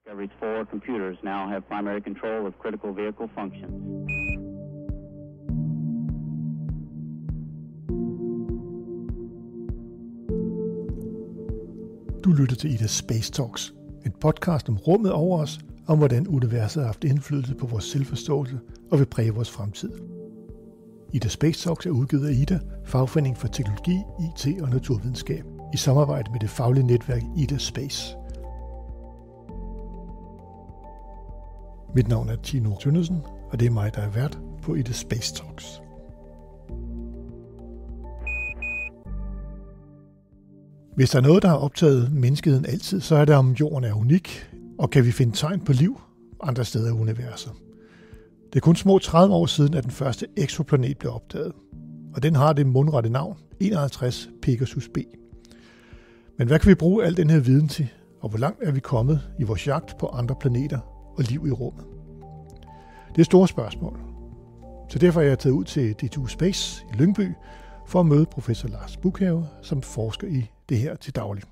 Discovery's 4 computers now have primary control of critical vehicle functions. Du lytter til Ida Space Talks, en podcast om rummet over os, om hvordan universet har haft indflydelse på vores selvforståelse og vil præge vores fremtid. Ida Space Talks er udgivet af Ida, fagforening for teknologi, IT og naturvidenskab, i samarbejde med det faglige netværk Ida Space. Mit navn er Tino Tønnesen, og det er mig, der er vært på Ida Space Talks. Hvis der er noget, der har optaget menneskeheden altid, så er det, om jorden er unik, og kan vi finde tegn på liv andre steder i universet. Det er kun små 30 år siden, at den første eksoplanet blev opdaget, og den har det mundrette navn 51 Pegasus b. Men hvad kan vi bruge al den her viden til, og hvor langt er vi kommet i vores jagt på andre planeter og liv i rummet? Det er store spørgsmål. Så derfor er jeg taget ud til DTU Space i Lyngby for at møde professor Lars Bukhave, som forsker i det her til daglig.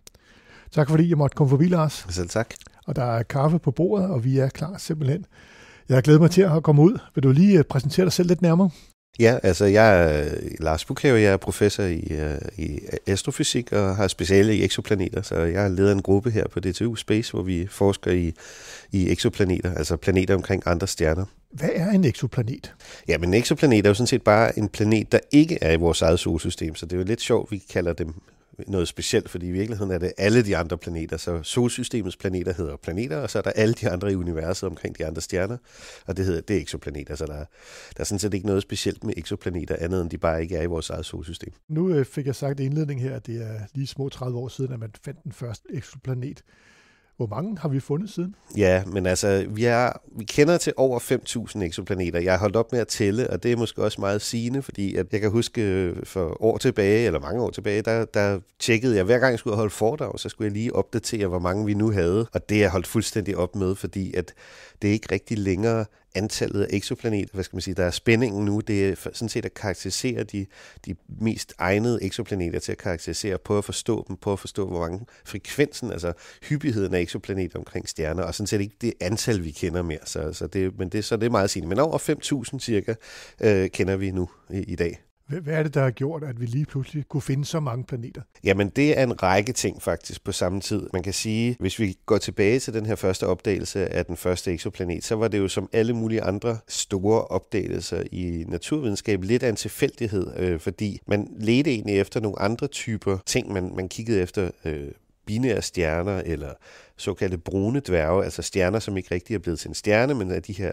Tak fordi jeg måtte komme forbi, Lars. Selv tak. Og der er kaffe på bordet, og vi er klar simpelthen. Jeg har glædet mig til at komme ud. Vil du lige præsentere dig selv lidt nærmere? Ja, altså jeg er Lars Bukhave, jeg er professor i astrofysik og har speciale i eksoplaneter, så jeg leder en gruppe her på DTU Space, hvor vi forsker i eksoplaneter, altså planeter omkring andre stjerner. Hvad er en eksoplanet? Ja, men en eksoplanet er jo sådan set bare en planet, der ikke er i vores eget solsystem, så det er jo lidt sjovt, vi kalder dem noget specielt, fordi i virkeligheden er det alle de andre planeter. Så solsystemets planeter hedder planeter, og så er der alle de andre i universet omkring de andre stjerner, og det er eksoplaneter. Så der er sådan set ikke noget specielt med eksoplaneter, andet end de bare ikke er i vores eget solsystem. Nu fik jeg sagt i indledningen her, at det er lige små 30 år siden, at man fandt den første eksoplanet. Hvor mange har vi fundet siden? Ja, men altså, vi kender til over 5.000 eksoplaneter. Jeg har holdt op med at tælle, og det er måske også meget sigende, fordi at jeg kan huske for år tilbage, eller mange år tilbage, der tjekkede jeg, hver gang jeg skulle holde foredrag, så skulle jeg lige opdatere, hvor mange vi nu havde. Og det er jeg holdt fuldstændig op med, fordi at det er ikke rigtig længere antallet af eksoplaneter, hvad skal man sige, der er spændingen nu, det er sådan set at karakterisere de mest egnede eksoplaneter til at karakterisere, prøve at forstå dem, prøve at forstå, hvor mange frekvensen, altså hyppigheden af eksoplaneter omkring stjerner, og sådan set ikke det antal, vi kender mere, så det er meget sigende. Men over 5.000 cirka kender vi nu i dag. Hvad er det, der har gjort, at vi lige pludselig kunne finde så mange planeter? Jamen, det er en række ting faktisk på samme tid. Man kan sige, hvis vi går tilbage til den her første opdagelse af den første eksoplanet, så var det jo som alle mulige andre store opdagelser i naturvidenskab lidt af en tilfældighed, fordi man ledte egentlig efter nogle andre typer ting. Man kiggede efter binære stjerner eller såkaldte brune dværge, altså stjerner, som ikke rigtig er blevet til en stjerne, men er de her,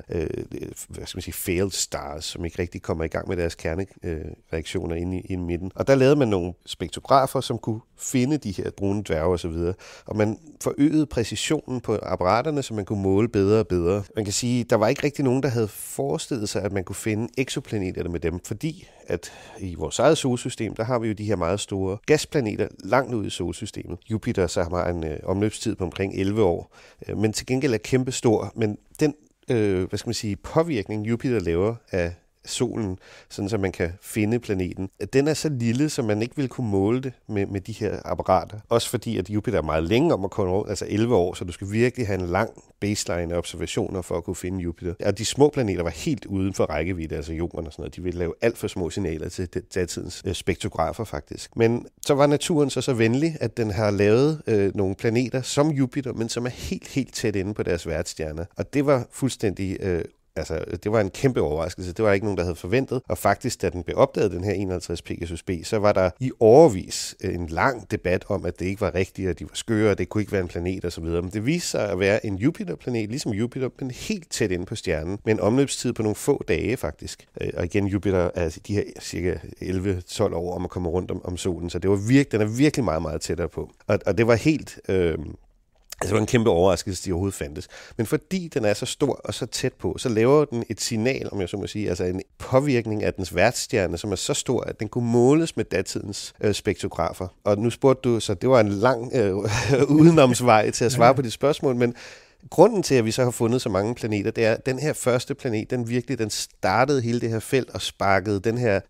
failed stars, som ikke rigtig kommer i gang med deres kernereaktioner inde i midten. Og der lavede man nogle spektrografer, som kunne finde de her brune dværge osv., og man forøgede præcisionen på apparaterne, så man kunne måle bedre og bedre. Man kan sige, der var ikke rigtig nogen, der havde forestillet sig, at man kunne finde eksoplaneter med dem, fordi at i vores eget solsystem, der har vi jo de her meget store gasplaneter langt ud i solsystemet. Jupiter så har en omløbstid på omkring 11 år, men til gengæld er kæmpe stor. Men den påvirkning, Jupiter laver af solen, sådan så man kan finde planeten, den er så lille, så man ikke vil kunne måle det med de her apparater. Også fordi, at Jupiter er meget længe om at komme over, altså 11 år, så du skal virkelig have en lang baseline af observationer for at kunne finde Jupiter. Og de små planeter var helt uden for rækkevidde, altså jorden og sådan noget. De ville lave alt for små signaler til datidens spektrografer faktisk. Men så var naturen så venlig, at den har lavet nogle planeter som Jupiter, men som er helt tæt inde på deres værtsstjerner. Og det var fuldstændig det var en kæmpe overraskelse. Det var ikke nogen, der havde forventet. Og faktisk, da den blev opdaget, den her 51 Pegasus b, så var der i årevis en lang debat om, at det ikke var rigtigt, at de var skøre, og det kunne ikke være en planet osv. Men det viste sig at være en Jupiter-planet, ligesom Jupiter, men helt tæt inde på stjernen, med en omløbstid på nogle få dage faktisk. Og igen, Jupiter er de her cirka 11-12 år om at komme rundt om solen, så det var den er virkelig meget, meget tættere på. Og det var helt det var en kæmpe overraskelse, de overhovedet fandtes. Men fordi den er så stor og så tæt på, så laver den et signal, om jeg så må sige, altså en påvirkning af dens værtsstjerne, som er så stor, at den kunne måles med datidens spektrografer. Og nu spurgte du, så det var en lang udenomsvej til at svare på dit spørgsmål, men grunden til, at vi så har fundet så mange planeter, det er, at den her første planet, den startede hele det her felt og sparkede den her,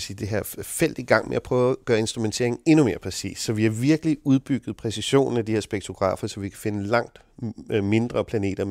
det her felt i gang med at prøve at gøre instrumenteringen endnu mere præcis. Så vi har virkelig udbygget præcisionen af de her spektrografer, så vi kan finde langt mindre planeter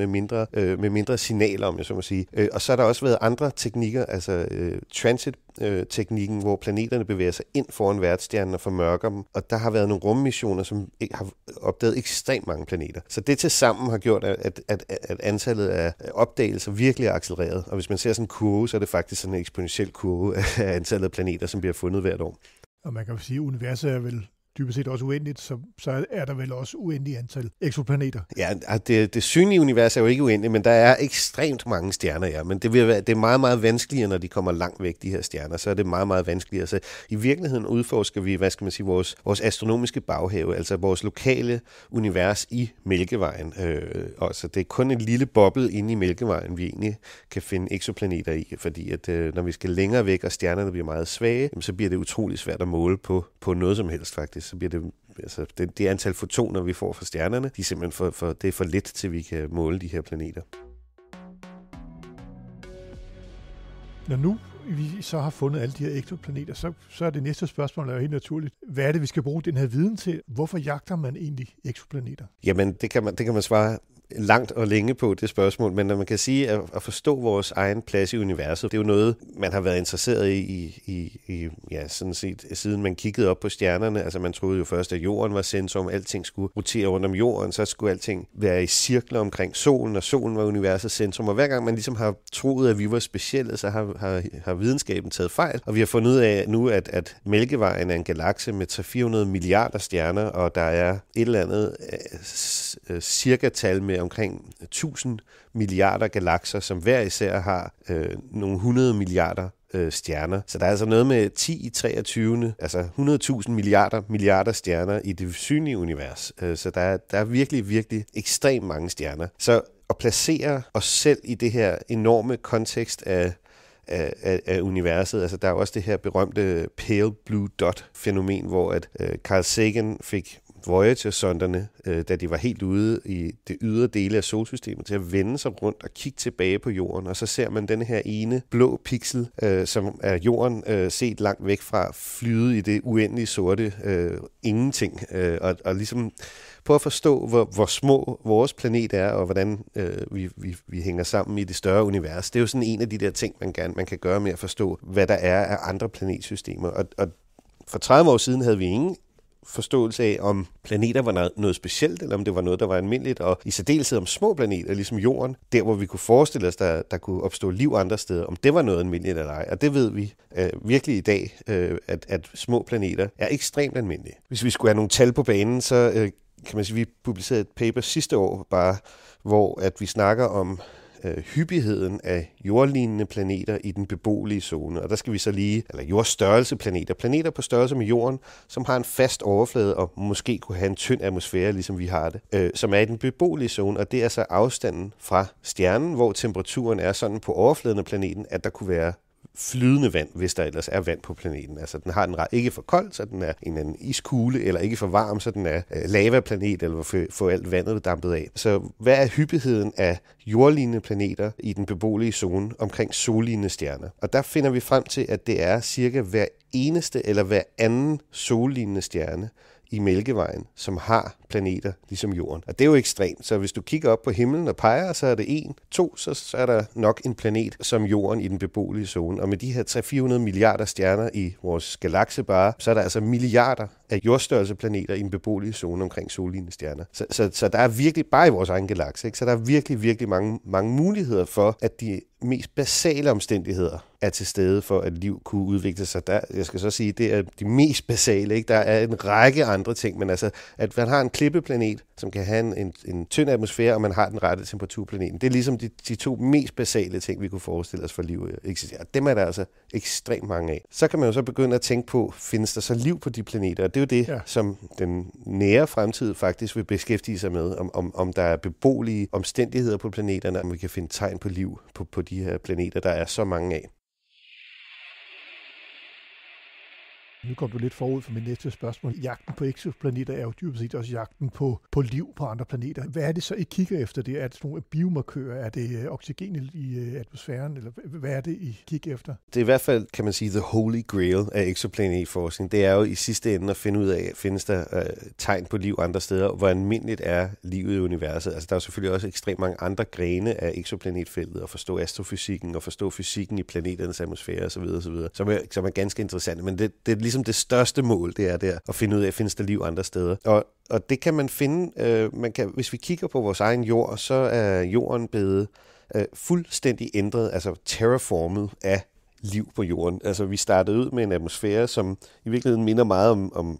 med mindre signaler, om jeg så må sige. Og så har der også været andre teknikker, altså transit-teknikken, hvor planeterne bevæger sig ind foran værtsstjernen og formørker dem. Og der har været nogle rummissioner, som har opdaget ekstremt mange planeter. Så det til sammen har gjort, at antallet af opdagelser virkelig er accelereret. Og hvis man ser sådan en kurve, så er det faktisk sådan en eksponentiel kurve af antallet af planeter, som bliver fundet hvert år. Og man kan jo sige, at universet er vel dybest set også uendeligt, så er der vel også uendeligt antal eksoplaneter. Ja, det synlige univers er jo ikke uendeligt, men der er ekstremt mange stjerner, ja. Men det er meget, meget vanskeligere, når de kommer langt væk, de her stjerner. Så er det meget, meget vanskeligere. Så i virkeligheden udforsker vi, vores astronomiske baghave, altså vores lokale univers i Mælkevejen. Og så det er kun en lille boble inde i Mælkevejen, vi egentlig kan finde eksoplaneter i, fordi at når vi skal længere væk, og stjernerne bliver meget svage, så bliver det utrolig svært at måle på noget som helst, faktisk. Så bliver det antal fotoner, vi får fra stjernerne, de er simpelthen det er for lidt, til vi kan måle de her planeter. Når nu vi så har fundet alle de her eksoplaneter, så er det næste spørgsmål jo helt naturligt. Hvad er det, vi skal bruge den her viden til? Hvorfor jagter man egentlig eksoplaneter? Jamen, det kan man svare langt og længe på, det spørgsmål, men når man kan sige, at forstå vores egen plads i universet, det er jo noget, man har været interesseret i sådan set, siden man kiggede op på stjernerne. Altså man troede jo først, at jorden var centrum, alting skulle rotere rundt om jorden, så skulle alting være i cirkler omkring solen, og solen var universets centrum, og hver gang man ligesom har troet, at vi var specielle, så har videnskaben taget fejl, og vi har fundet ud af nu, at Mælkevejen er en galakse med 300-400 milliarder stjerner, og der er et eller andet cirka-tal med omkring 1000 milliarder galakser, som hver især har nogle 100 milliarder stjerner. Så der er altså noget med 10 i 23, altså 100.000 milliarder stjerner i det synlige univers. Så der er virkelig, virkelig ekstremt mange stjerner. Så at placere os selv i det her enorme kontekst af universet. Altså der er også det her berømte pale blue dot-fænomen, hvor at Carl Sagan fik Voyager-sonderne, da de var helt ude i det ydre dele af solsystemet, til at vende sig rundt og kigge tilbage på jorden, og så ser man den her ene blå pixel, som er jorden set langt væk fra, flyde i det uendelige sorte ingenting, og ligesom prøve at forstå, hvor små vores planet er, og hvordan vi hænger sammen i det større univers. Det er jo sådan en af de der ting, man kan gøre med at forstå, hvad der er af andre planetsystemer. Og for 30 år siden havde vi ingen forståelse af, om planeter var noget specielt, eller om det var noget, der var almindeligt, og i særdeleshed om små planeter, ligesom jorden, der hvor vi kunne forestille os, der kunne opstå liv andre steder, om det var noget almindeligt eller ej. Og det ved vi virkelig i dag, at små planeter er ekstremt almindelige. Hvis vi skulle have nogle tal på banen, så kan man sige, at vi publicerede et paper sidste år, bare hvor at vi snakker om hyppigheden af jordlignende planeter i den beboelige zone. Og der skal vi så eller jordstørrelse planeter på størrelse med jorden, som har en fast overflade og måske kunne have en tynd atmosfære, ligesom vi har det, som er i den beboelige zone, og det er så afstanden fra stjernen, hvor temperaturen er sådan på overfladen af planeten, at der kunne være flydende vand, hvis der ellers er vand på planeten. Altså den har den ikke for kold, så den er en iskugle, eller ikke for varm, så den er lavaplanet, eller få alt vandet dampet af. Så hvad er hyppigheden af jordlignende planeter i den beboelige zone omkring sollignende stjerner? Og der finder vi frem til, at det er cirka hver eneste eller hver anden sollignende stjerne i Mælkevejen, som har planeter ligesom jorden. Og det er jo ekstremt, så hvis du kigger op på himlen og peger, så er det 1, 2, så er der nok en planet som jorden i den beboelige zone. Og med de her 300-400 milliarder stjerner i vores galakse bare, så er der altså milliarder af jordstørrelse planeter i den beboelige zone omkring sollignende stjerner. Så der er virkelig, bare i vores egen galakse, ikke? Så der er virkelig, virkelig mange muligheder for, at de mest basale omstændigheder er til stede for, at liv kunne udvikle sig. Jeg skal så sige, det er de mest basale, ikke? Der er en række andre ting, men altså, at man har en klippeplanet, som kan have en tynd atmosfære, og man har den rette temperatur på planeten. Det er ligesom de to mest basale ting, vi kunne forestille os for liv eksisterer. Dem er der altså ekstremt mange af. Så kan man jo så begynde at tænke på, findes der så liv på de planeter? Og det er jo det, som den nære fremtid faktisk vil beskæftige sig med, om der er beboelige omstændigheder på planeterne, om vi kan finde tegn på liv på de her planeter, der er så mange af. Nu kom du lidt forud for mit næste spørgsmål. Jagten på exoplaneter er jo dybest set også jagten på liv på andre planeter. Hvad er det så, I kigger efter det? Er det nogle biomarkører? Er det oxygen i atmosfæren? Eller hvad er det, I kigger efter? Det er i hvert fald, kan man sige, the holy grail af exoplanetforskning. Det er jo i sidste ende at finde ud af, findes der tegn på liv andre steder, hvor almindeligt er livet i universet. Altså der er selvfølgelig også ekstremt mange andre grene af exoplanetfeltet, at forstå astrofysikken og forstå fysikken i planeternes atmosfære osv., som er ganske interessante. Men det er ligesom det største mål, det er der at finde ud af, findes der liv andre steder. Og det kan man finde, hvis vi kigger på vores egen jord, så er jorden blevet fuldstændig ændret, altså terraformet af liv på jorden. Altså vi startede ud med en atmosfære, som i virkeligheden minder meget om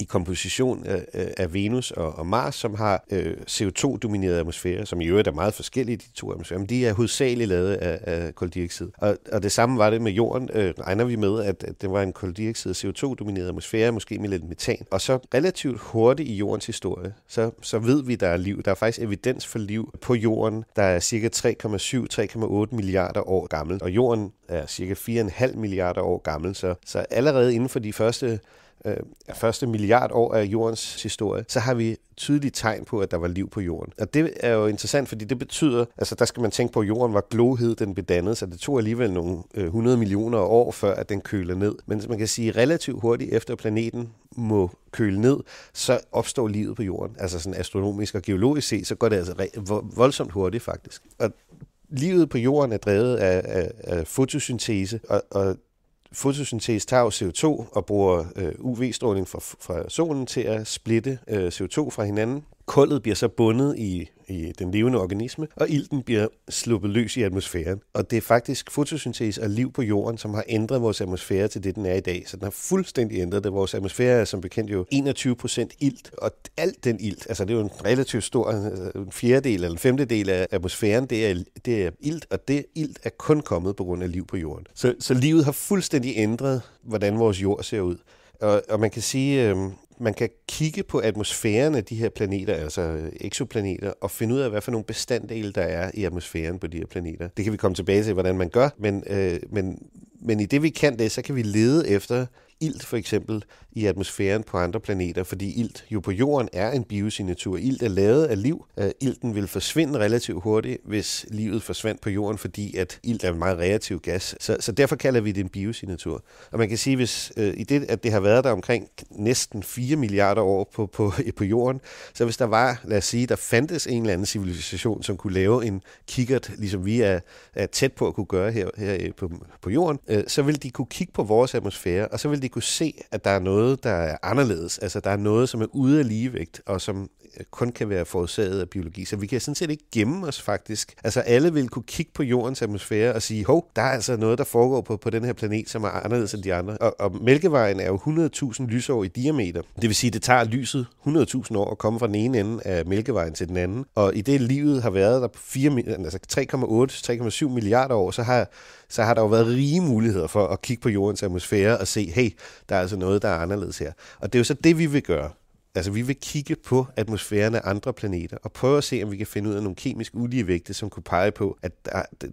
i komposition af Venus og Mars, som har CO2-dominerede atmosfære, som i øvrigt er meget forskellige, de to atmosfærer, men de er hovedsageligt lavet af koldioxid. Og det samme var det med jorden. Regner vi med, at det var en koldioxid- og CO2-domineret atmosfære, måske med lidt metan. Og så relativt hurtigt i jordens historie, så ved vi, der er liv. Der er faktisk evidens for liv på jorden, der er cirka 3,7-3,8 milliarder år gammel. Og jorden er cirka 4,5 milliarder år gammel. Så allerede inden for de første milliard år af jordens historie, så har vi tydeligt tegn på, at der var liv på jorden. Og det er jo interessant, fordi det betyder, altså der skal man tænke på, at jorden var glohed, den blev dannet, så det tog alligevel nogle 100 millioner år, før at den køler ned. Men man kan sige, relativt hurtigt efter planeten må køle ned, så opstår livet på jorden. Altså sådan astronomisk og geologisk set, så går det altså voldsomt hurtigt faktisk. Og livet på jorden er drevet af fotosyntese, og fotosyntese tager CO2 og bruger UV-stråling fra solen til at splitte CO2 fra hinanden. Kullet bliver så bundet i den levende organisme, og ilten bliver sluppet løs i atmosfæren. Og det er faktisk fotosyntese og liv på jorden, som har ændret vores atmosfære til det, den er i dag. Så den har fuldstændig ændret det. Vores atmosfære er som bekendt jo 21% ilt, og alt den ilt, altså det er jo en relativt stor, en fjerdedel eller en femtedel af atmosfæren, det er ilt, og det ilt er kun kommet på grund af liv på jorden. Så livet har fuldstændig ændret, hvordan vores jord ser ud. Og man kan sige, man kan kigge på atmosfæren af de her planeter, altså exoplaneter, og finde ud af, hvad for nogle bestanddele der er i atmosfæren på de her planeter. Det kan vi komme tilbage til, hvordan man gør, men i det vi kan det, så kan vi lede efter ilt for eksempel i atmosfæren på andre planeter, fordi ilt jo på jorden er en biosignatur. Ilt er lavet af liv. Ilten vil forsvinde relativt hurtigt, hvis livet forsvandt på jorden, fordi at ilt er en meget reaktiv gas. Så derfor kalder vi det en biosignatur. Og man kan sige, hvis i det, at det har været der omkring næsten 4 milliarder år på jorden, så hvis der var, lad os sige, der fandtes en eller anden civilisation, som kunne lave en kikkert, ligesom vi er tæt på at kunne gøre her på jorden, så vil de kunne kigge på vores atmosfære, og så vil de kunne se, at der er noget, der er anderledes. Altså, der er noget, som er ude af ligevægt, og som kun kan være forårsaget af biologi. Så vi kan sådan set ikke gemme os, faktisk. Altså, alle vil kunne kigge på jordens atmosfære og sige, hov, der er altså noget, der foregår på den her planet, som er anderledes end de andre. Og Mælkevejen er jo 100.000 lysår i diameter. Det vil sige, det tager lyset 100.000 år at komme fra den ene ende af Mælkevejen til den anden. Og i det livet har været der på 3,8-3,7 milliarder år, så har der jo været rige muligheder for at kigge på jordens atmosfære og se, hey, der er altså noget, der er anderledes her. Og det er jo så det, vi vil gøre. Altså, vi vil kigge på atmosfæren af andre planeter og prøve at se, om vi kan finde ud af nogle kemisk uligevægte, som kunne pege på, at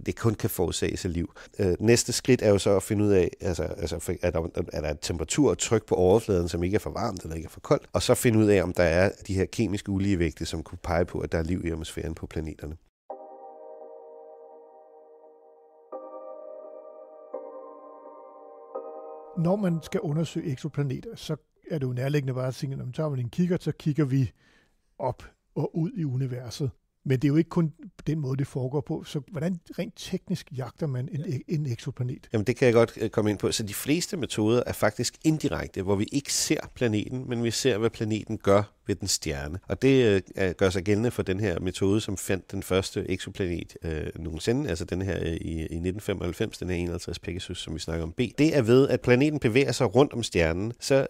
det kun kan forårsages af liv. Næste skridt er jo så at finde ud af, er der et temperatur og tryk på overfladen, som ikke er for varmt eller ikke er for koldt, og så finde ud af, om der er de her kemiske uligevægte, som kunne pege på, at der er liv i atmosfæren på planeterne. Når man skal undersøge exoplaneter, så er det jo nærliggende bare at sige, når man tager en kikkert, så kigger vi op og ud i universet. Men det er jo ikke kun den måde, det foregår på. Så hvordan rent teknisk jagter man en exoplanet? Jamen det kan jeg godt komme ind på. Så de fleste metoder er faktisk indirekte, hvor vi ikke ser planeten, men vi ser, hvad planeten gør ved den stjerne. Og det gør sig gældende for den her metode, som fandt den første exoplanet nogensinde, altså den her i 1995, den her 51 Pegasus, som vi snakker om B. Det er ved, at planeten bevæger sig rundt om stjernen, så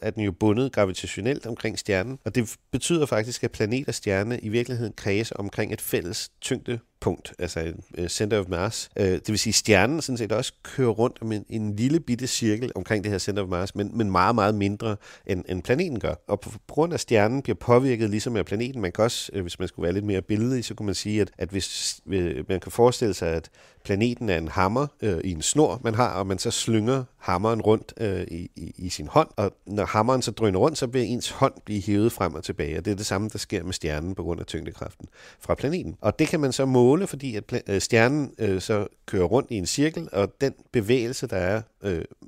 er den jo bundet gravitationelt omkring stjernen, og det betyder faktisk, at planet og stjerne i virkeligheden kredser omkring et fælles tyngdepunkt, altså en center of mass. Det vil sige, at stjernen sådan set også kører rundt om en lille bitte cirkel omkring det her center of mass, men meget, meget mindre end planeten gør. Og på grund af stjernen bliver påvirket ligesom af planeten. Man kan også, hvis man skulle være lidt mere billedlig, så kunne man sige, at hvis man kan forestille sig, at planeten er en hammer i en snor, man har, og man så slynger hammeren rundt i sin hånd, og når hammeren så drøner rundt, så vil ens hånd blive hævet frem og tilbage, og det er det samme, der sker med stjernen på grund af tyngdekraften fra planeten. Og det kan man så måle, fordi at stjernen så kører rundt i en cirkel, og den bevægelse, der er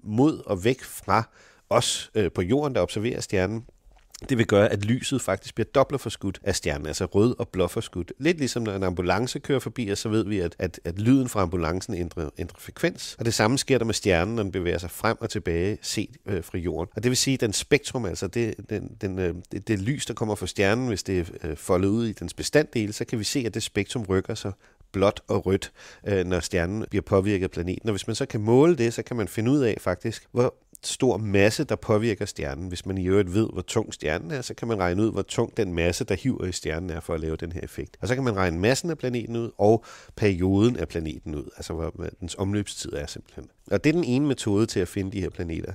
mod og væk fra os på jorden, der observerer stjernen, det vil gøre, at lyset faktisk bliver dobblerforskudt af stjernen, altså rød og blåforskudt. Lidt ligesom når en ambulance kører forbi, og så ved vi, at lyden fra ambulancen ændrer frekvens. Og det samme sker der med stjernen, når den bevæger sig frem og tilbage set fra jorden. Og det vil sige, at den spektrum, altså det lys, der kommer fra stjernen, hvis det er foldet ud i dens bestanddele, så kan vi se, at det spektrum rykker sig blåt og rødt, når stjernen bliver påvirket af planeten. Og hvis man så kan måle det, så kan man finde ud af faktisk, hvor stor masse, der påvirker stjernen. Hvis man i øvrigt ved, hvor tung stjernen er, så kan man regne ud, hvor tung den masse, der hiver i stjernen er for at lave den her effekt. Og så kan man regne massen af planeten ud, og perioden af planeten ud, altså hvor dens omløbstid er simpelthen. Og det er den ene metode til at finde de her planeter.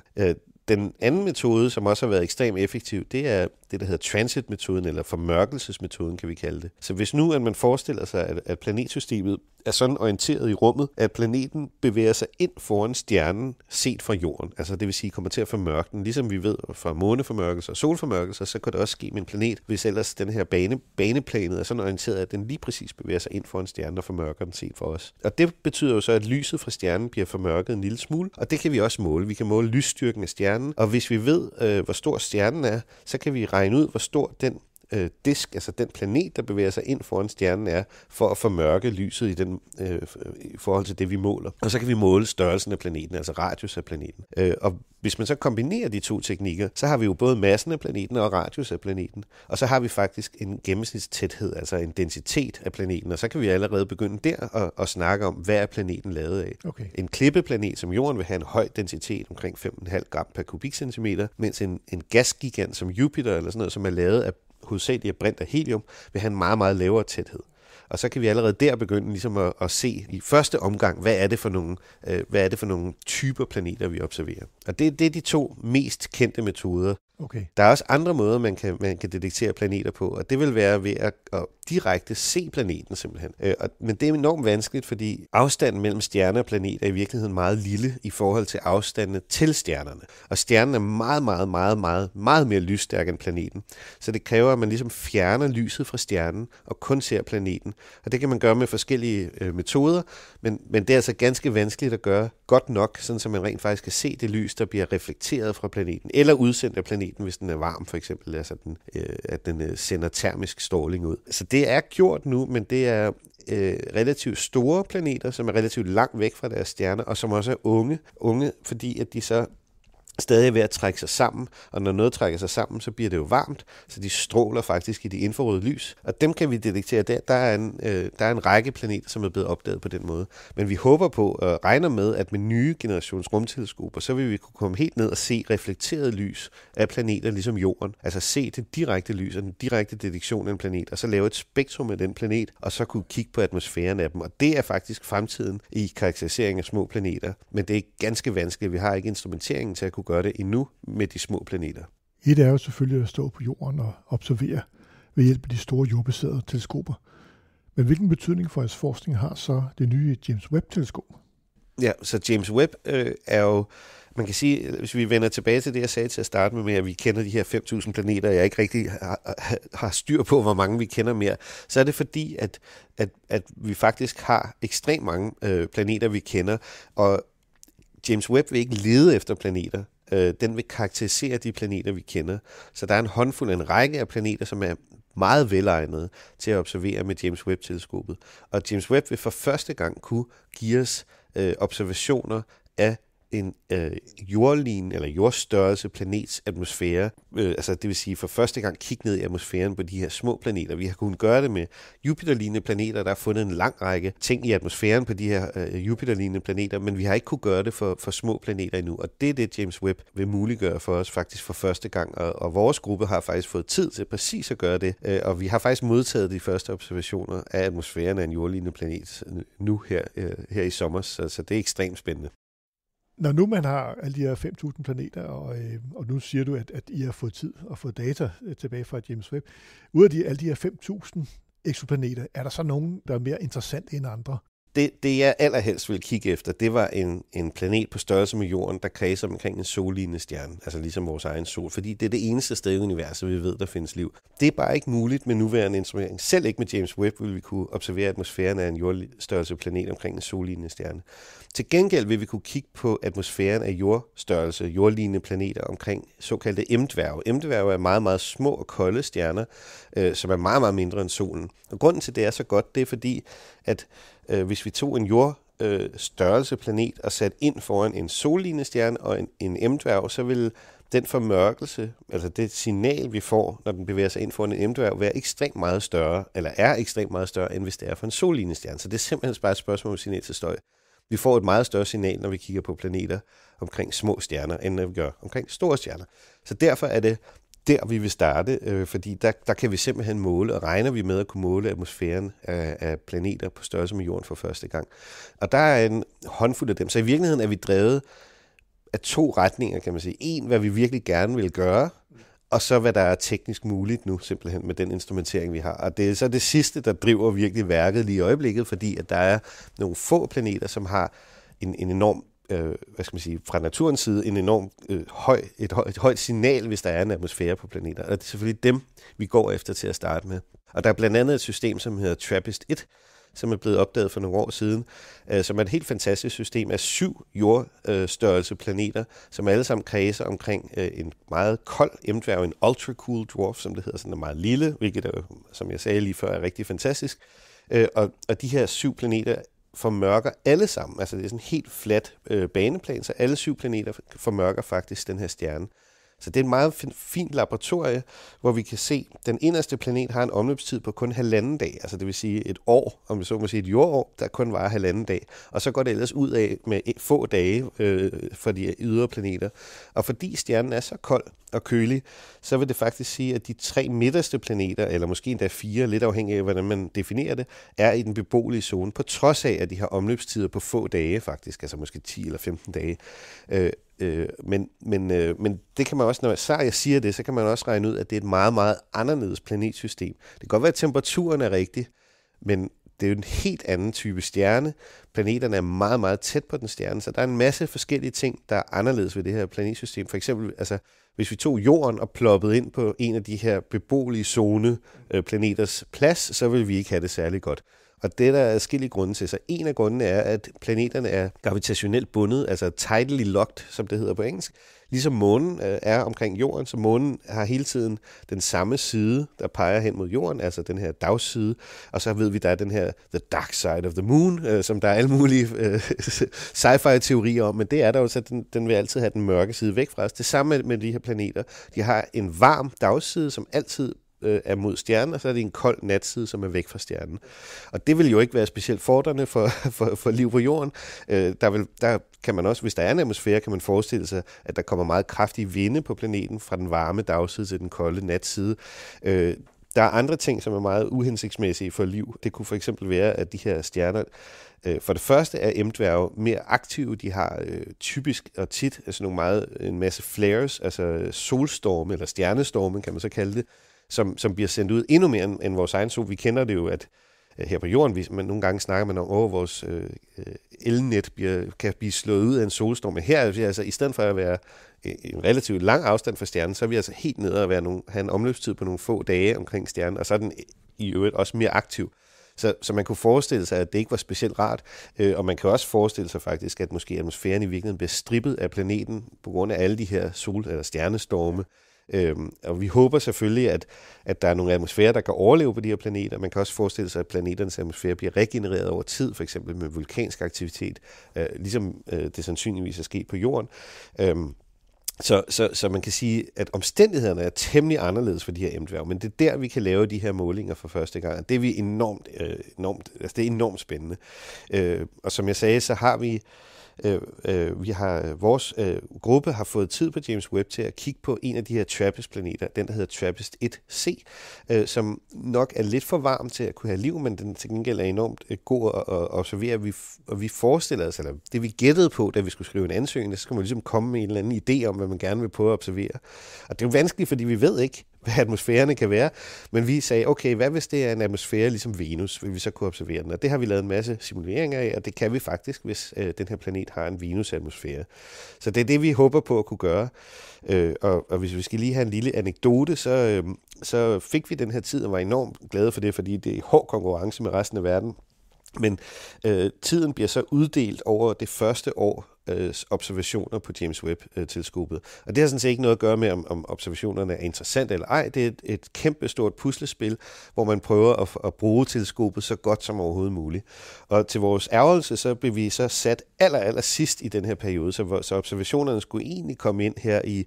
Den anden metode, som også har været ekstremt effektiv, det er det, der hedder transitmetoden, eller formørkelsesmetoden, kan vi kalde det. Så hvis nu, at man forestiller sig, at planetsystemet er sådan orienteret i rummet, at planeten bevæger sig ind foran stjernen set fra jorden, altså det vil sige, kommer til at formørke den, ligesom vi ved fra måneformørkelser og solformørkelser, så kan det også ske med en planet, hvis ellers den her baneplanet er sådan orienteret, at den lige præcis bevæger sig ind foran stjernen og formørker den set for os. Og det betyder jo så, at lyset fra stjernen bliver formørket en lille smule, og det kan vi også måle. Vi kan måle lysstyrken af stjernen, og hvis vi ved, hvor stor stjernen er, så kan vi regne ud, hvor stor den disk, altså den planet, der bevæger sig ind foran stjernen er, for at formørke lyset i forhold til det, vi måler. Og så kan vi måle størrelsen af planeten, altså radius af planeten. Og hvis man så kombinerer de to teknikker, så har vi jo både massen af planeten og radius af planeten. Og så har vi faktisk en gennemsnitstæthed, altså en densitet af planeten. Og så kan vi allerede begynde der at snakke om, hvad er planeten lavet af. Okay. En klippeplanet som Jorden vil have en høj densitet, omkring 5,5 gram per kubikcentimeter, mens en gasgigant som Jupiter, eller sådan noget, som er lavet af hovedsageligt af brint og helium, vil have en meget, meget lavere tæthed. Og så kan vi allerede der begynde ligesom at se i første omgang, hvad er det for nogle typer planeter, vi observerer. Og det er de to mest kendte metoder. Okay. Der er også andre måder, man kan detektere planeter på, og det vil være ved at direkte se planeten simpelthen. Men det er enormt vanskeligt, fordi afstanden mellem stjerner og planeter er i virkeligheden meget lille i forhold til afstandene til stjernerne. Og stjernen er meget, meget, meget, meget, meget mere lysstærk end planeten. Så det kræver, at man ligesom fjerner lyset fra stjernen og kun ser planeten. Og det kan man gøre med forskellige metoder, men det er altså ganske vanskeligt at gøre godt nok, sådan så man rent faktisk kan se det lys, der bliver reflekteret fra planeten, eller udsendt af planeten, hvis den er varm for eksempel, altså at den sender termisk stråling ud. Så det er gjort nu, men det er relativt store planeter, som er relativt langt væk fra deres stjerner, og som også er unge, fordi at de så stadig er ved at trække sig sammen, og når noget trækker sig sammen, så bliver det jo varmt, så de stråler faktisk i de infrarøde lys, og dem kan vi detektere der. Der er en række planeter, som er blevet opdaget på den måde. Men vi håber på og regner med, at med nye generations rumteleskoper, så vil vi kunne komme helt ned og se reflekteret lys af planeter ligesom Jorden. Altså se det direkte lys og den direkte detektion af en planet, og så lave et spektrum af den planet, og så kunne kigge på atmosfæren af dem. Og det er faktisk fremtiden i karakterisering af små planeter. Men det er ganske vanskeligt. Vi har ikke instrumenteringen til at kunne gøre det endnu med de små planeter. Et er jo selvfølgelig at stå på jorden og observere ved hjælp af de store jordbaserede teleskoper. Men hvilken betydning for jeres forskning har så det nye James Webb-teleskop? Ja, så James Webb er jo, man kan sige, hvis vi vender tilbage til det, jeg sagde til at starte med, at vi kender de her 5.000 planeter, og jeg ikke rigtig har styr på, hvor mange vi kender mere, så er det fordi, at vi faktisk har ekstremt mange planeter, vi kender, og James Webb vil ikke lede efter planeter. Den vil karakterisere de planeter, vi kender. Så der er en række af planeter, som er meget velegnede til at observere med James Webb-teleskopet. Og James Webb vil for første gang kunne give os observationer af en jordlignende eller jordstørrelse planets atmosfære. Altså det vil sige for første gang kigge ned i atmosfæren på de her små planeter. Vi har kunnet gøre det med Jupiter-lignende planeter. Der er fundet en lang række ting i atmosfæren på de her Jupiter-lignende planeter, men vi har ikke kunnet gøre det for små planeter endnu. Og det er det, James Webb vil muliggøre for os faktisk for første gang. Og vores gruppe har faktisk fået tid til præcis at gøre det. Og vi har faktisk modtaget de første observationer af atmosfæren af en jordlignende planet nu her i sommer. Så det er ekstremt spændende. Når nu man har alle de her 5.000 planeter, og nu siger du, at I har fået tid og fået data tilbage fra James Webb, ud af alle de her 5.000 eksoplaneter, er der så nogen, der er mere interessante end andre? det jeg allerhelst ville kigge efter, det var en planet på størrelse med Jorden, der kredser omkring en sollignende stjerne, altså ligesom vores egen sol, fordi det er det eneste sted i universet, vi ved, der findes liv. Det er bare ikke muligt med nuværende instrumentering. Selv ikke med James Webb vil vi kunne observere atmosfæren af en jordstørrelse planet omkring en sollignende stjerne. Til gengæld vil vi kunne kigge på atmosfæren af jordstørrelse, jordlignende planeter omkring såkaldte M-dværge. M-dværge er meget, meget små og kolde stjerner, som er meget, meget mindre end solen. Og grunden til, det er så godt, det er fordi, at hvis vi tog en jordstørrelse planet og satte ind foran en sollignende stjerne og en M-dværg, så vil den formørkelse, altså det signal, vi får, når den bevæger sig ind foran en M-dværg, være ekstremt meget større, eller er ekstremt meget større, end hvis det er for en sollignende stjerne. Så det er simpelthen bare et spørgsmål om signal til støj. Vi får et meget større signal, når vi kigger på planeter omkring små stjerner, end når vi gør omkring store stjerner. Så derfor er det der, vi vil starte, fordi der kan vi simpelthen måle, og regner vi med at kunne måle atmosfæren af planeter på størrelse med Jorden for første gang. Og der er en håndfuld af dem. Så i virkeligheden er vi drevet af 2 retninger, kan man sige. En, hvad vi virkelig gerne vil gøre, og så hvad der er teknisk muligt nu, simpelthen med den instrumentering, vi har. Og det er så det sidste, der driver virkelig værket lige i øjeblikket, fordi at der er nogle få planeter, som har en enorm, fra naturens side, en enorm et højt signal, hvis der er en atmosfære på planeter. Og det er selvfølgelig dem, vi går efter til at starte med. Og der er blandt andet et system, som hedder TRAPPIST-1, som er blevet opdaget for nogle år siden, som er et helt fantastisk system af 7 jordstørrelse planeter, som alle sammen kredser omkring en meget kold M-dværg, en ultra-cool dwarf, som det hedder, sådan er meget lille, hvilket er, som jeg sagde lige før, er rigtig fantastisk. Og de her 7 planeter formørker alle sammen, altså det er sådan en helt flat baneplan, så alle 7 planeter formørker faktisk den her stjerne. Så det er et meget fint laboratorie, hvor vi kan se, at den inderste planet har en omløbstid på kun 1,5 dag, altså det vil sige et år, om vi så må sige et jordår, der kun varer 1,5 dag. Og så går det ellers ud af med få dage for de ydre planeter. Og fordi stjernen er så kold og kølig, så vil det faktisk sige, at de 3 midterste planeter, eller måske endda 4, lidt afhængig af, hvordan man definerer det, er i den beboelige zone, på trods af, at de har omløbstider på få dage faktisk, altså måske 10 eller 15 dage. Men det kan man også, når jeg siger det, så kan man også regne ud, at det er et meget, meget anderledes planetsystem. Det kan godt være, at temperaturen er rigtig, men det er jo en helt anden type stjerne. Planeterne er meget, meget tæt på den stjerne, så der er en masse forskellige ting, der er anderledes ved det her planetsystem. For eksempel, altså, hvis vi tog Jorden og ploppede ind på en af de her beboelige zone planeters plads, så vil vi ikke have det særlig godt. Og det er der adskillige grunde til. Så en af grundene er, at planeterne er gravitationelt bundet, altså tidally locked, som det hedder på engelsk. Ligesom månen er omkring Jorden, så månen har hele tiden den samme side, der peger hen mod Jorden, altså den her dagside. Og så ved vi, der er den her the dark side of the moon, som der er alle mulige sci-fi-teorier om, men det er der jo, så den vil altid have den mørke side væk fra os. Det samme med de her planeter. De har en varm dagside, som altid er mod stjernen, og så er det en kold natside, som er væk fra stjernen. Og det vil jo ikke være specielt fordrende for liv på Jorden. Der kan man også, hvis der er en atmosfære, kan man forestille sig, at der kommer meget kraftige vinde på planeten fra den varme dagside til den kolde natside. Der er andre ting, som er meget uhensigtsmæssige for liv. Det kunne for eksempel være, at de her stjerner, for det første er M-dværge mere aktive. De har typisk og tit en masse flares, altså solstorme eller stjernestorme, kan man så kalde det, som bliver sendt ud endnu mere end vores egen sol. Vi kender det jo, at her på Jorden, men nogle gange snakker man om, at vores elnet kan blive slået ud af en solstorm. Men her er vi altså, i stedet for at være en relativt lang afstand fra stjernen, så er vi altså helt nede at have en omløbstid på nogle få dage omkring stjernen, og så er den i øvrigt også mere aktiv. Så man kunne forestille sig, at det ikke var specielt rart, og man kan også forestille sig faktisk, at måske atmosfæren i virkeligheden bliver strippet af planeten på grund af alle de her eller stjernestorme. Og vi håber selvfølgelig, at der er nogle atmosfærer, der kan overleve på de her planeter. Man kan også forestille sig, at planeternes atmosfære bliver regenereret over tid, for eksempel med vulkansk aktivitet, ligesom det sandsynligvis er sket på Jorden. Så man kan sige, at omstændighederne er temmelig anderledes for de her M-dværge, men det er der, vi kan lave de her målinger for første gang. Det er vi det er enormt spændende. Og som jeg sagde, så har vores gruppe har fået tid på James Webb til at kigge på en af de her TRAPPIST-planeter, den der hedder TRAPPIST-1c, som nok er lidt for varm til at kunne have liv, men den til gengæld er enormt god at observere. Og vi forestiller os, eller det vi gættede på, da vi skulle skrive en ansøgning, så skal man ligesom komme med en eller anden idé om, hvad man gerne vil prøve at observere. Og det er jo vanskeligt, fordi vi ved ikke, atmosfærerne kan være. Men vi sagde, okay, hvad hvis det er en atmosfære ligesom Venus, vil vi så kunne observere den? Og det har vi lavet en masse simuleringer af, og det kan vi faktisk, hvis den her planet har en Venus-atmosfære. Så det er det, vi håber på at kunne gøre. Og hvis vi skal lige have en lille anekdote, så fik vi den her tid og var enormt glade for det, fordi det er hård konkurrence med resten af verden. Men tiden bliver så uddelt over det første år observationer på James Webb-teleskopet. Og det har sådan set ikke noget at gøre med, om observationerne er interessante eller ej. Det er et kæmpe stort puslespil, hvor man prøver at bruge teleskopet så godt som overhovedet muligt. Og til vores ærgelse, så blev vi så sat aller sidst i den her periode, så observationerne skulle egentlig komme ind her i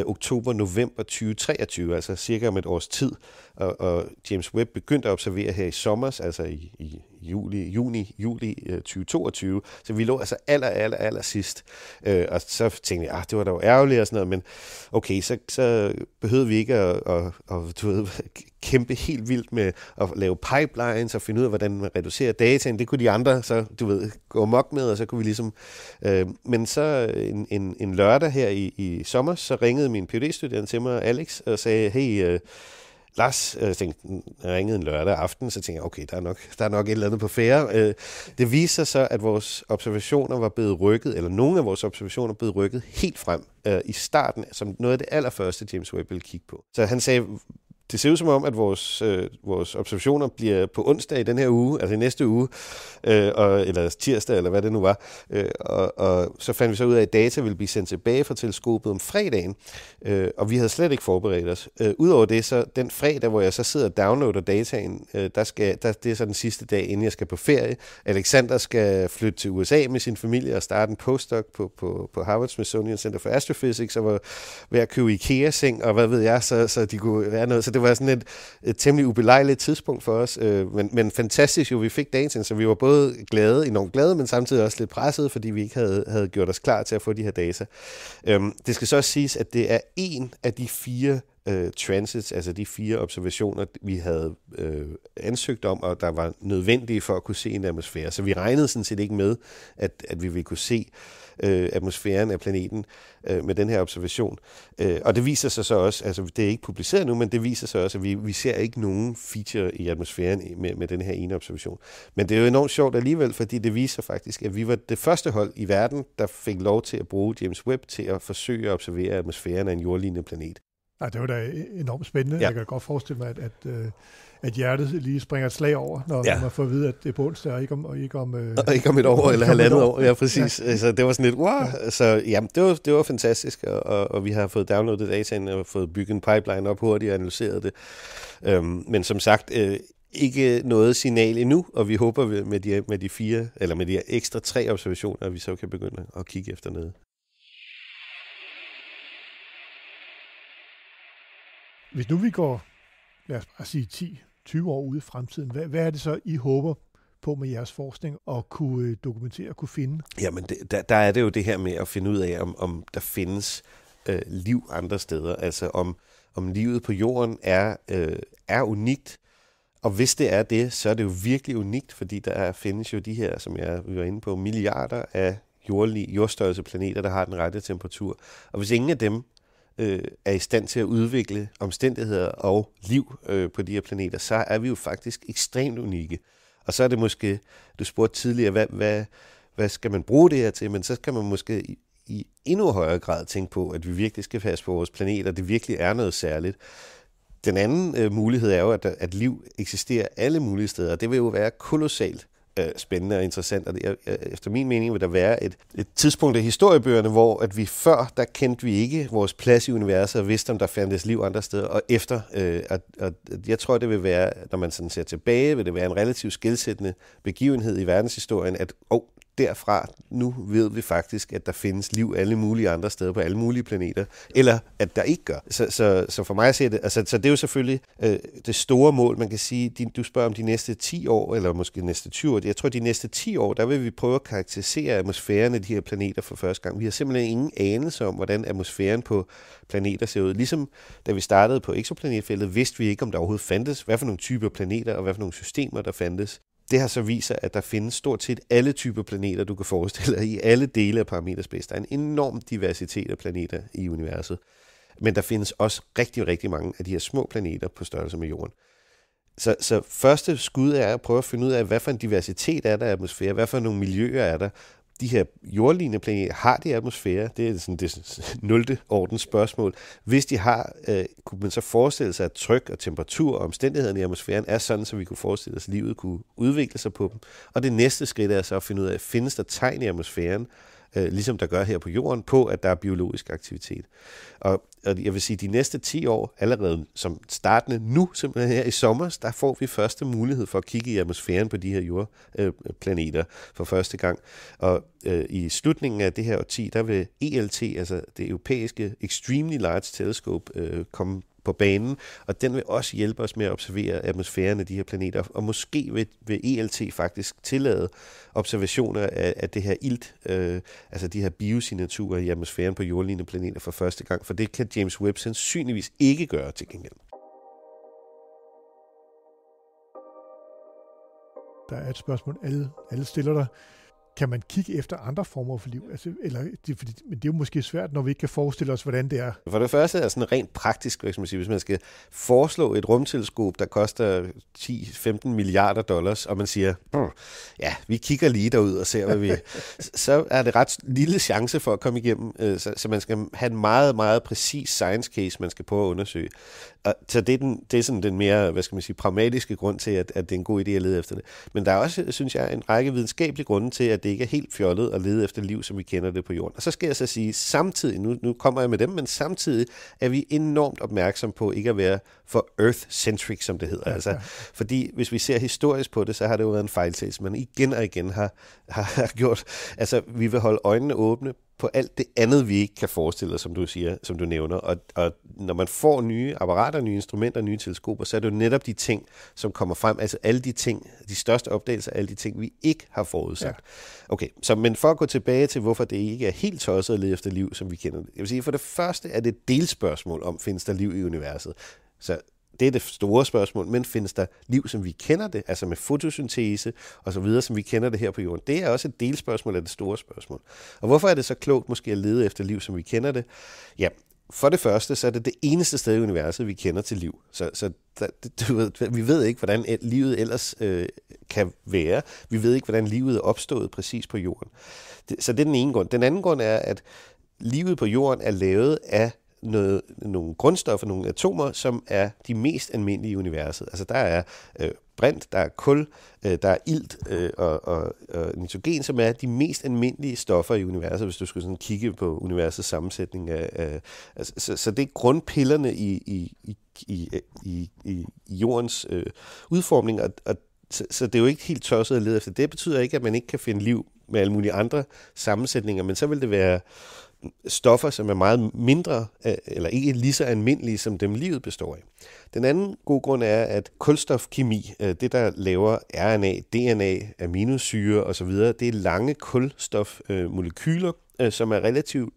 oktober-november 2023, altså cirka om et års tid. Og James Webb begyndte at observere her i sommer, altså i juni 2022, så vi lå altså aller sidst. Og så tænkte jeg, det var da jo ærgerligt og sådan noget, men okay, så behøvede vi ikke at kæmpe helt vildt med at lave pipelines og finde ud af, hvordan man reducerer dataen. Det kunne de andre så, gå mok med, og så kunne vi ligesom... Men så en lørdag her i sommer, så ringede min PhD-studerende til mig, Alex, og sagde, hey, Lars, jeg ringede en lørdag aften, så tænkte jeg, okay, der er nok et eller andet på færde. Det viser sig så, at vores observationer var blevet rykket, eller nogle af vores observationer blevet rykket helt frem i starten, som noget af det allerførste, James Webb ville kigge på. Så han sagde, det ser ud som om, at vores observationer bliver på onsdag i den her uge, altså i næste uge, eller tirsdag, eller hvad det nu var. Og så fandt vi så ud af, at data ville blive sendt tilbage fra teleskopet om fredagen, og vi havde slet ikke forberedt os. Udover det, så den fredag, hvor jeg så sidder og downloader dataen, det er så den sidste dag, inden jeg skal på ferie. Alexander skal flytte til USA med sin familie og starte en postdoc på Harvard Smithsonian Center for Astrophysics, og var ved at købe IKEA-seng, og hvad ved jeg, så de kunne være noget. Så det var sådan et temmelig ubelejligt tidspunkt for os, men fantastisk jo, vi fik dataen, så vi var både enormt glade, men samtidig også lidt presset, fordi vi ikke havde gjort os klar til at få de her data. Det skal så også siges, at det er en af de 4 transits, altså de 4 observationer, vi havde ansøgt om, og der var nødvendige for at kunne se en atmosfære. Så vi regnede sådan set ikke med, at vi ville kunne se atmosfæren af planeten med den her observation. Og det viser sig så også, altså det er ikke publiceret nu, men det viser sig også, at vi ser ikke nogen feature i atmosfæren med den her ene observation. Men det er jo enormt sjovt alligevel, fordi det viser faktisk, at vi var det første hold i verden, der fik lov til at bruge James Webb til at forsøge at observere atmosfæren af en jordlignende planet. Nej, det var da enormt spændende. Ja. Jeg kan godt forestille mig, at hjertet lige springer et slag over, når man får at vide, at det er på onsdag, og ikke om et år eller halvandet år. Ja, præcis. Ja. Så det var sådan lidt, wow. Så ja, det var fantastisk, og vi har fået downloadet dataen og fået bygget en pipeline op hurtigt og analyseret det. Men som sagt, ikke noget signal endnu, og vi håber med de 4, eller med de ekstra 3 observationer, at vi så kan begynde at kigge efter noget. Hvis nu vi går, lad os bare sige 10-20 år ude i fremtiden, hvad er det så, I håber på med jeres forskning at kunne dokumentere og kunne finde? Jamen, der er det jo det her med at finde ud af, om der findes liv andre steder. Altså om livet på jorden er unikt. Og hvis det er det, så er det jo virkelig unikt, fordi der findes jo de her, som jeg var inde på, milliarder af jordstørrelse planeter, der har den rette temperatur. Og hvis ingen af dem er i stand til at udvikle omstændigheder og liv på de her planeter, så er vi jo faktisk ekstremt unikke. Og så er det måske, du spurgte tidligere, hvad skal man bruge det her til, men så skal man måske i endnu højere grad tænke på, at vi virkelig skal passe på vores planet, og det virkelig er noget særligt. Den anden mulighed er jo, at liv eksisterer alle mulige steder, og det vil jo være kolossalt spændende og interessant, og efter min mening vil der være et tidspunkt i historiebøgerne, hvor at vi før, der kendte vi ikke vores plads i universet og vidste, om der fandtes liv andre steder, og efter, at jeg tror, det vil være, når man sådan ser tilbage, vil det være en relativt skelsættende begivenhed i verdenshistorien, at derfra, nu ved vi faktisk, at der findes liv alle mulige andre steder på alle mulige planeter, eller at der ikke gør. Så for mig at se det, altså, så det er jo selvfølgelig det store mål, man kan sige, du spørger om de næste 10 år, eller måske de næste 20 år, jeg tror, de næste 10 år, der vil vi prøve at karakterisere atmosfæren af de her planeter for første gang. Vi har simpelthen ingen anelse om, hvordan atmosfæren på planeter ser ud. Ligesom da vi startede på exoplanetfeltet, vidste vi ikke, om der overhovedet fandtes, hvad for nogle typer planeter, og hvad for nogle systemer, der fandtes. Det har så vist sig, at der findes stort set alle typer planeter, du kan forestille dig, i alle dele af parameterspace. Der er en enorm diversitet af planeter i universet. Men der findes også rigtig, rigtig mange af de her små planeter på størrelse med Jorden. Så første skud er at prøve at finde ud af, hvad for en diversitet er der i atmosfæren, hvad for nogle miljøer er der. De her jordlignende planeter, har de atmosfære? Det er sådan det 0. ordens spørgsmål. Hvis de har, kunne man så forestille sig, at tryk og temperatur og omstændighederne i atmosfæren er sådan, så vi kunne forestille os, at livet kunne udvikle sig på dem. Og det næste skridt er så at finde ud af, findes der tegn i atmosfæren, ligesom der gør her på Jorden, på at der er biologisk aktivitet. Og jeg vil sige, de næste 10 år, allerede som startende nu, simpelthen her i sommer, der får vi første mulighed for at kigge i atmosfæren på de her jordplaneter for første gang. Og i slutningen af det her årti, der vil ELT, altså det europæiske Extremely Large Telescope, komme på banen, og den vil også hjælpe os med at observere atmosfæren af de her planeter, og måske vil ELT faktisk tillade observationer af det her ilt, altså de her biosignaturer i atmosfæren på jordlignende planeter for første gang, for det kan James Webb sandsynligvis ikke gøre til gengæld. Der er et spørgsmål, alle stiller dig. Kan man kigge efter andre former for liv? Altså, men det er jo måske svært, når vi ikke kan forestille os, hvordan det er. For det første er sådan rent praktisk, hvis man skal foreslå et rumteleskop, der koster 10-15 milliarder dollars, og man siger, ja, vi kigger lige derud og ser, hvad vi... så er det ret lille chance for at komme igennem, så man skal have en meget, meget præcis science case, man skal prøve at undersøge. Og så det er sådan den mere, pragmatiske grund til, at det er en god idé at lede efter det. Men der er også, synes jeg, en række videnskabelige grunde til, at det ikke er helt fjollet at lede efter liv, som vi kender det på Jorden. Og så skal jeg så sige, samtidig, nu kommer jeg med dem, men samtidig er vi enormt opmærksom på ikke at være for Earth-centric, som det hedder. Ja, altså, fordi hvis vi ser historisk på det, så har det jo været en fejltagelse, man igen og igen har gjort. Altså, vi vil holde øjnene åbne på alt det andet, vi ikke kan forestille os, som du siger, som du nævner. Og når man får nye apparater, nye instrumenter, nye teleskoper, så er det jo netop de ting, som kommer frem. Altså alle de ting, de største opdagelser, alle de ting, vi ikke har forudsat. Ja. Okay, men for at gå tilbage til, hvorfor det ikke er helt tosset at lede efter liv, som vi kender det. Jeg vil sige, for det første er det et delspørgsmål om, findes der liv i universet? Så det er det store spørgsmål, men findes der liv, som vi kender det, altså med fotosyntese og så videre, som vi kender det her på Jorden? Det er også et delspørgsmål af det store spørgsmål. Og hvorfor er det så klogt måske at lede efter liv, som vi kender det? Ja, for det første, så er det eneste sted i universet, vi kender til liv. Så vi ved ikke, hvordan livet ellers kan være. Vi ved ikke, hvordan livet er opstået præcis på Jorden. Så det er den ene grund. Den anden grund er, at livet på Jorden er lavet af nogle grundstoffer, nogle atomer, som er de mest almindelige i universet. Altså der er brint, der er kul, der er ilt og nitrogen, som er de mest almindelige stoffer i universet, hvis du skulle sådan kigge på universets sammensætning. Så det er grundpillerne i jordens udformning, så det er jo ikke helt tosset at lede efter. Det betyder ikke, at man ikke kan finde liv med alle mulige andre sammensætninger, men så vil det være stoffer, som er meget mindre, eller ikke lige så almindelige, som dem livet består af. Den anden gode grund er, at kulstofkemi, det der laver RNA, DNA, aminosyre osv., det er lange kulstofmolekyler, som er relativt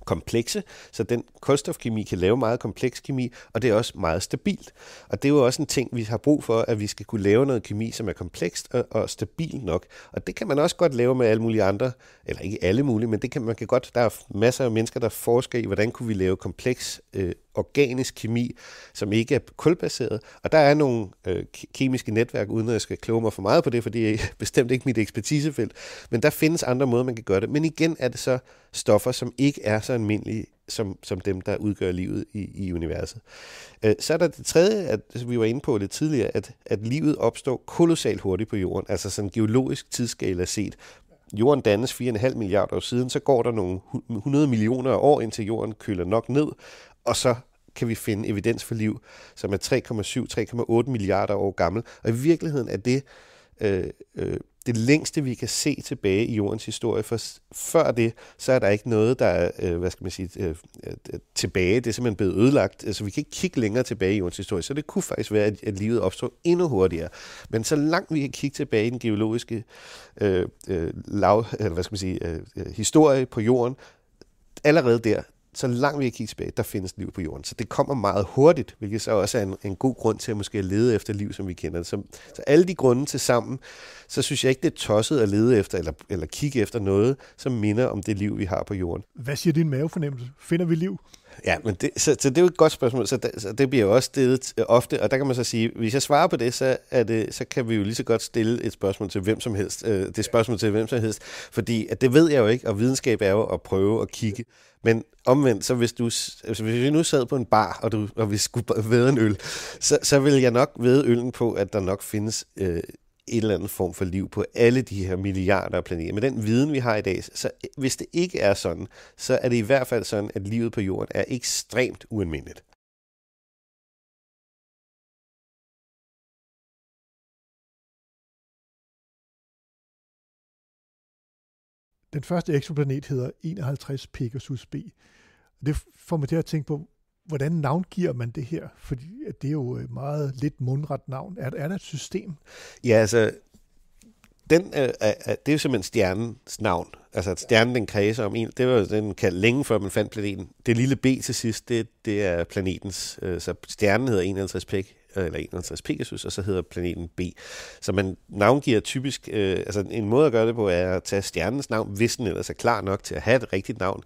komplekse, så den kulstofkemi kan lave meget kompleks kemi, og det er også meget stabilt. Og det er jo også en ting, vi har brug for, at vi skal kunne lave noget kemi, som er komplekst og stabilt nok. Og det kan man også godt lave med alle mulige andre, eller ikke alle mulige, men man kan godt, der er masser af mennesker, der forsker i, hvordan kunne vi lave kompleks organisk kemi, som ikke er kulbaseret. Og der er nogle kemiske netværk, uden at jeg skal kloge mig for meget på det, for det er bestemt ikke mit ekspertisefelt. Men der findes andre måder, man kan gøre det. Men igen er det så stoffer, som ikke er så almindelige, som dem, der udgør livet i universet. Så er der det tredje, at vi var inde på lidt tidligere, at livet opstår kolossalt hurtigt på Jorden, altså sådan geologisk tidsskala set. Jorden dannes 4,5 milliarder år siden, så går der nogle 100 millioner år, indtil jorden køler nok ned, og så kan vi finde evidens for liv, som er 3,7-3,8 milliarder år gammel. Og i virkeligheden er det det længste, vi kan se tilbage i jordens historie. For før det, så er der ikke noget, der er, tilbage. Det er simpelthen blevet ødelagt. Altså, vi kan ikke kigge længere tilbage i jordens historie, så det kunne faktisk være, at livet opstod endnu hurtigere. Men så langt vi kan kigge tilbage i den geologiske historie på jorden, allerede der, så langt vi kan kigge tilbage, der findes liv på jorden. Så det kommer meget hurtigt, hvilket så også er en god grund til at måske lede efter liv, som vi kender det. Så alle de grunde til sammen, så synes jeg ikke, det er tosset at lede efter, eller kigge efter noget, som minder om det liv, vi har på jorden. Hvad siger din mavefornemmelse? Finder vi liv? Ja, men så det er jo et godt spørgsmål, så det bliver jo også stillet ofte, og der kan man så sige, hvis jeg svarer på det, så kan vi jo lige så godt stille et spørgsmål til hvem som helst, fordi at det ved jeg jo ikke, og videnskab er jo at prøve at kigge. Men omvendt, så hvis vi nu sad på en bar, og vi skulle vædde en øl, så vil jeg nok vædde øllen på, at der nok findes en eller anden form for liv på alle de her milliarder af planeter. Med den viden, vi har i dag, så hvis det ikke er sådan, så er det i hvert fald sådan, at livet på jorden er ekstremt ualmindeligt. Den første eksoplanet hedder 51 Pegasus B. Det får mig til at tænke på, hvordan navngiver man det her? Fordi det er jo et meget lidt mundret navn. Er der et system? Ja, altså, det er jo simpelthen stjernens navn. Altså, at stjernen, den kredser om en. Det var jo den kaldt længe før man fandt planeten. Det lille B til sidst, det er planetens. Så stjernen hedder 51 Pegasus, og så hedder planeten B. Så man navngiver typisk, altså en måde at gøre det på, er at tage stjernens navn, hvis den ellers er klar nok til at have et rigtigt navn.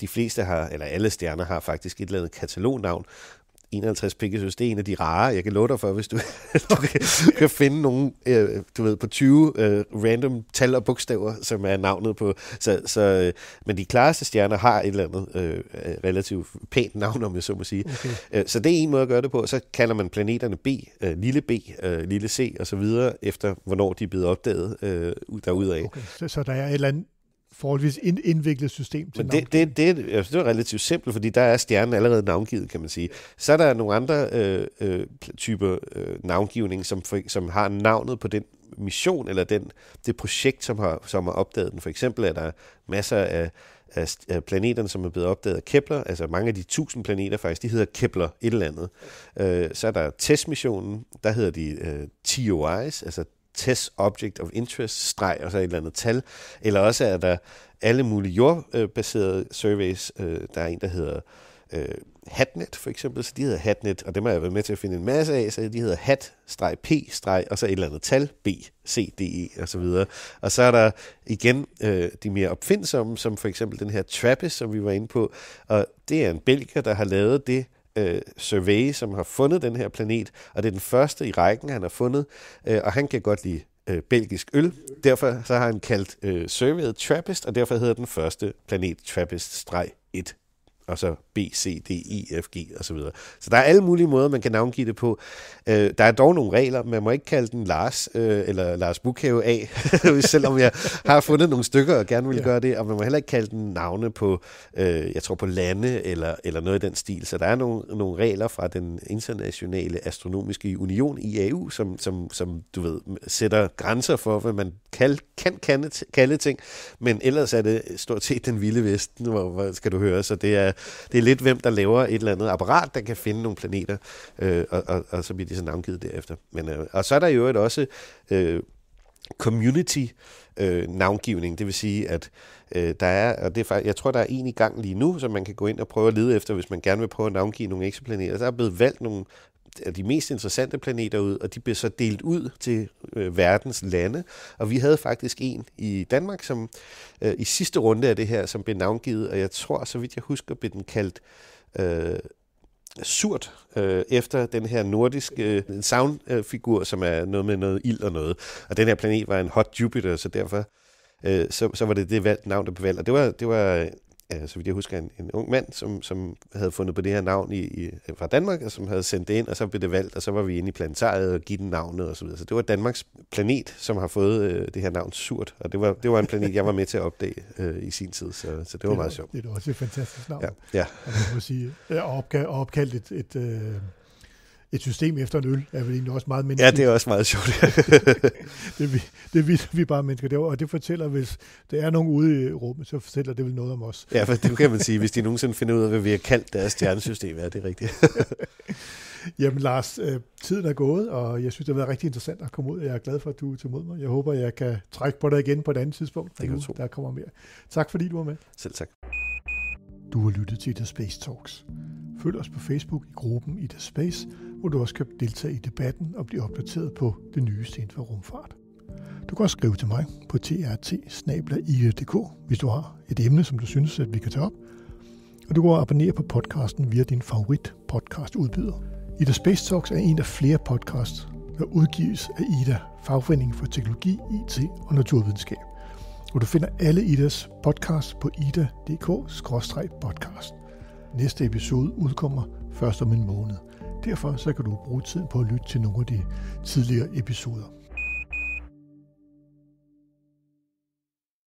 De fleste har, eller alle stjerner har faktisk et eller andet katalognavn. 51 Pegasus, det er en af de rare. Jeg kan love dig for, hvis du kan finde nogen, på 20 random tal og bogstaver, som er navnet på. Men de klareste stjerner har et eller andet relativt pænt navn, om jeg så må sige. Okay. Så det er en måde at gøre det på. Så kalder man planeterne B, lille B, lille C og så videre, efter hvornår de er blevet opdaget derudaf. Okay. Så der er et eller andet forholdsvis indviklet system til navngivning. Det er relativt simpelt, fordi der er stjernen allerede navngivet, kan man sige. Så er der nogle andre typer navngivning, som har navnet på den mission, eller det projekt, som har opdaget den. For eksempel er der masser af planeterne, som er blevet opdaget af Kepler, altså mange af de 1000 planeter faktisk, de hedder Kepler et eller andet. Så er der TESS-missionen, der hedder de TOIs, altså Test Object of Interest, streg og så et eller andet tal. Eller også er der alle mulige jordbaserede surveys. Der er en, der hedder HATNET for eksempel, så de hedder HATNET, og dem har jeg været med til at finde en masse af, så de hedder HAT-P, og så et eller andet tal, B, C, D, E og så videre. Og så er der igen de mere opfindsomme, som for eksempel den her TRAPPIST, som vi var inde på, og det er en belgier, der har lavet det survey, som har fundet den her planet, og det er den første i rækken, han har fundet, og han kan godt lide belgisk øl. Derfor så har han kaldt surveyet TRAPPIST, og derfor hedder den første planet TRAPPIST-1. Og så B, C, D, E, F, G og så videre. Så der er alle mulige måder, man kan navngive det på. Der er dog nogle regler. Man må ikke kalde den Lars eller Lars Bukhave A, selvom jeg har fundet nogle stykker og gerne vil gøre det. Og man må heller ikke kalde den navne på, jeg tror på lande eller noget i den stil. Så der er nogle regler fra den internationale astronomiske union, IAU, som du ved, sætter grænser for, hvad man kan kalde ting. Men ellers er det stort set den vilde vesten, hvor skal du høre. Så det er lidt hvem, der laver et eller andet apparat, der kan finde nogle planeter, og så bliver de så navngivet derefter. Og så er der jo også community navngivning, det vil sige, at der er, og det er faktisk, jeg tror, der er en i gang lige nu, som man kan gå ind og prøve at lede efter, hvis man gerne vil prøve at navngive nogle eksoplaneter. Der er blevet valgt nogle af de mest interessante planeter ud, og de blev så delt ud til verdens lande. Og vi havde faktisk en i Danmark, som i sidste runde af det her, som blev navngivet, og jeg tror, så vidt jeg husker, blev den kaldt Surt, efter den her nordiske soundfigur, som er noget med noget ild og noget. Og den her planet var en hot Jupiter, så derfor så var det navn, der blev valgt. Og det var så vidt jeg husker, en ung mand, som havde fundet på det her navn fra Danmark, og som havde sendt det ind, og så blev det valgt, og så var vi inde i planetariet og give den navnet og så videre. Så det var Danmarks planet, som har fået det her navn Surt, og det var en planet, jeg var med til at opdage i sin tid, så det var meget sjovt. Det er også et fantastisk navn. Ja. Og man må sige, opkaldt et system efter en øl er vel egentlig også meget menneskeligt. Ja, det er også meget sjovt. det viser vi bare mennesker derovre, og det fortæller, hvis der er nogen ude i rummet, så fortæller det vel noget om os. Ja, for det kan man sige, hvis de nogensinde finder ud af, hvad vi har kaldt deres stjernesystem, er det rigtigt. Jamen Lars, tiden er gået, og jeg synes, det har været rigtig interessant at komme ud, og jeg er glad for, at du er til mod mig. Jeg håber, jeg kan trække på dig igen på et andet tidspunkt, det kan du der kommer mere. Tak fordi du var med. Selv tak. Du har lyttet til The Space Talks. Følg os på Facebook i gruppen i The Space, hvor du også kan deltage i debatten og blive opdateret på det nyeste inden for rumfart. Du kan også skrive til mig på trt@ilo.dk, hvis du har et emne, som du synes, at vi kan tage op. og du kan abonnere på podcasten via din favorit podcastudbyder. Ida Space Talks er en af flere podcasts, der udgives af Ida, Fagforeningen for Teknologi, IT og Naturvidenskab. Og du finder alle Idas podcasts på ida.dk/podcast. Næste episode udkommer først om en måned. Derfor så kan du bruge tid på at lytte til nogle af de tidligere episoder.